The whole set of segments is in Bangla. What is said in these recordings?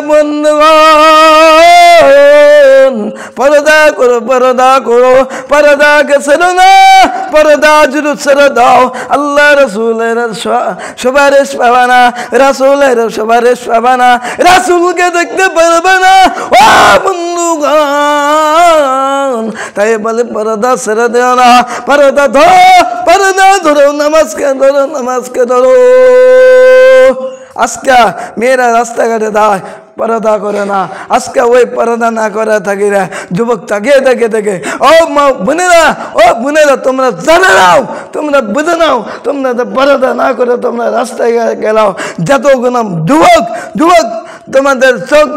বন্ধুগণ পর্দা করো পর্দা করো পর্দাকে ছেড়ো না পর্দা জুড়ে ছেড়ে দাও আল্লাহ রাসূলের সুপারিশ পাবে না রাসূলের সুপারিশ পাবে না রাসূলকে দেখতে পারবে না ও বন্ধুগণ তাই বলে পর্দা ছেড়ে দিও না পর্দা ধরো নামাজকে ধরো আজকে মেয়েরা রাস্তাঘাটে দায় পর্দা করে না আজকে ওই পর্দা না করে থাকি রে যুবক তাকিয়ে দেখে ও মা বোনেরা তোমরা জানে নাও তোমরা বুঝে নাও তোমরা পর্দা না করে তোমরা রাস্তায় গেলাও যত গুণ যুবক তোমাদের চোখ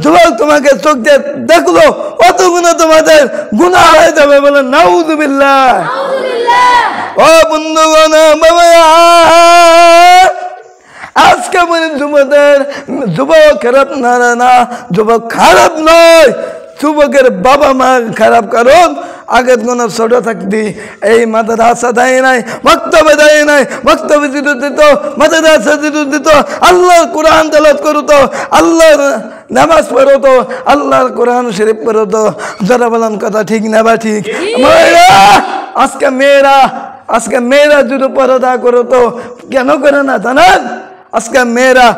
যুবক তোমাকে চোখ দিয়ে দেখলো অত গুণ তোমাদের গুনাহ হয়ে যাবে বলে নাউযুবিল্লাহ ও বন্ধুগণ বাবা আজকে বলি যুবক খারাপ না যুবক খারাপ নয় যুবকের বাবা মা খারাপ কারণ আগের কোন ছোট থাকতি এই মাদ্রাসা দেয় নাই বক্তব্য দেয় নাই বক্তব্য দিত মাদ্রাসা দিত আল্লাহর কোরআন তেলাওয়াত করতো আল্লাহর নামাজ পড়তো আল্লাহর কোরআন শরীফ পড়তো যারা বলেন কথা ঠিক না বা ঠিক আজকে মেয়েরা যদি পর্দা করতো কেন করে না জানেন আজকে মেয়েরা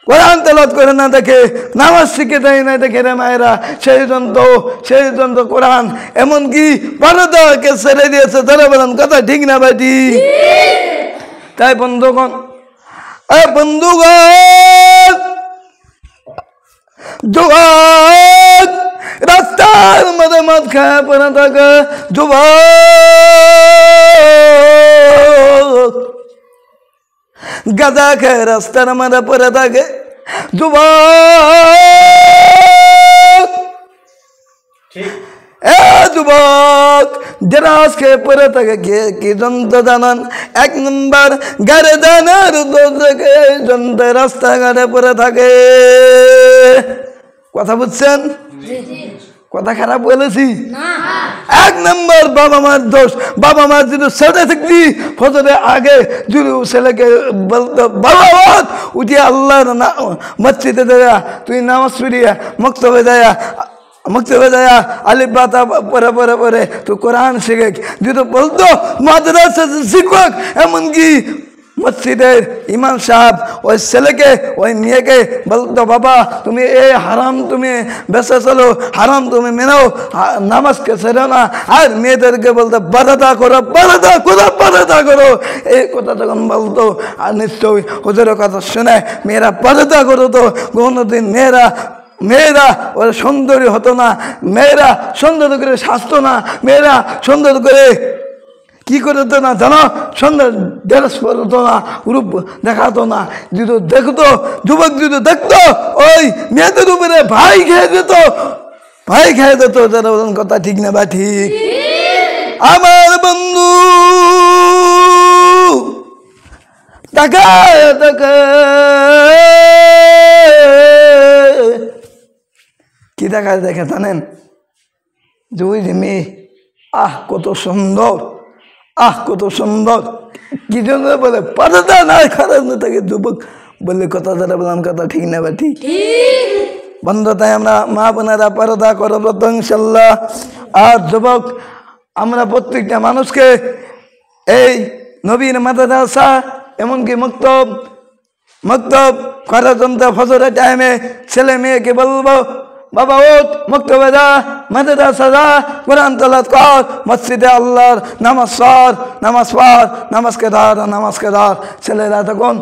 কোরআন তেলাওয়াত করে না দেখে নামাজ শিখে দেয় না দেখে রে মায়েরা সেই জন্য কোরআন এমনকি পর্দাকে ছেড়ে দিয়েছে তারা বলেন কথা ঠিক না ভাই ঠিক তাই বন্ধুগণ যুবক রাস্তার মধ্যে মদ খায় পড়ে থাকে যুবক গাঁজা খায় রাস্তার মধ্যে পড়ে থাকে যুবক ড্রাস খেয়ে পড়ে থাকে কি যন্ত্র জানান 1 নম্বর গাড়ি দানের থেকে যন্ত্র রাস্তাঘাটে পড়ে থাকে কথা বুঝছেন কথা খারাপ বলেছি 1 নম্বর বাবা মার দোষ বাবা মা যদি ছেড়ে থাকবি ফজরের আগে যদি ছেলেকে বলতো বাবা উঠে আল্লাহর মসজিদে দেয়া তুই নামাজ পড়িয়া মক্তবে দেয়া আলিফ বা তা পরে তুই কোরআন শিখে যদি বলতো মাদ্রাসা শিক্ষক এমনকি মসজিদের ইমাম সাহেব ওই ছেলেকে ওই মেয়েকে বলতো বাবা তুমি এই হারাম তুমি বেঁচে চলো হারাম তুমি মেনাও নামাজকে ছেড়ো না আর মেয়েদেরকে বলতো পর্দা করো এই কথা যখন বলতো আর নিশ্চয়ই হুজুরের কথা শুনে মেয়েরা পর্দা করতো কোনোদিন মেয়েরা ওরা সুন্দরী হতো না মেয়েরা সুন্দর করে সাজতো না মেয়েরা সুন্দর করে কি করতো না জানো সুন্দর ড্রেস পরতো না রূপ দেখাতো না যদি দেখতো যুবক যদি দেখতো ওই মেয়েদের উপরে ভাই খেয়ে যেত যারা কথা ঠিক না বা ঠিক আমার বন্ধু কি দেখে জানেন যে ওই যে মেয়ে কত সুন্দর কি জন্য বলে পর্দা না খারাপ না থাকে যুবক বললে কথা যারা বললাম কথা ঠিক না বা ঠিক বন্ধ তাই আমরা মা বোনেরা পর্দা করবো তো ইনশাল্লাহ আর যুবক আমরা প্রত্যেকটা মানুষকে এই নবীর মাদ্রাসা এমনকি মক্তব করার জন্য ফজরের টাইমে ছেলে মেয়েকে বলবো বাবা ওঠ মক্তবে যা মাদ্রাসা যা কোরআন তেলাওয়াত কর মসজিদে আল্লাহর নামাজ পড় নামাজকে ধর ছেলেরা তখন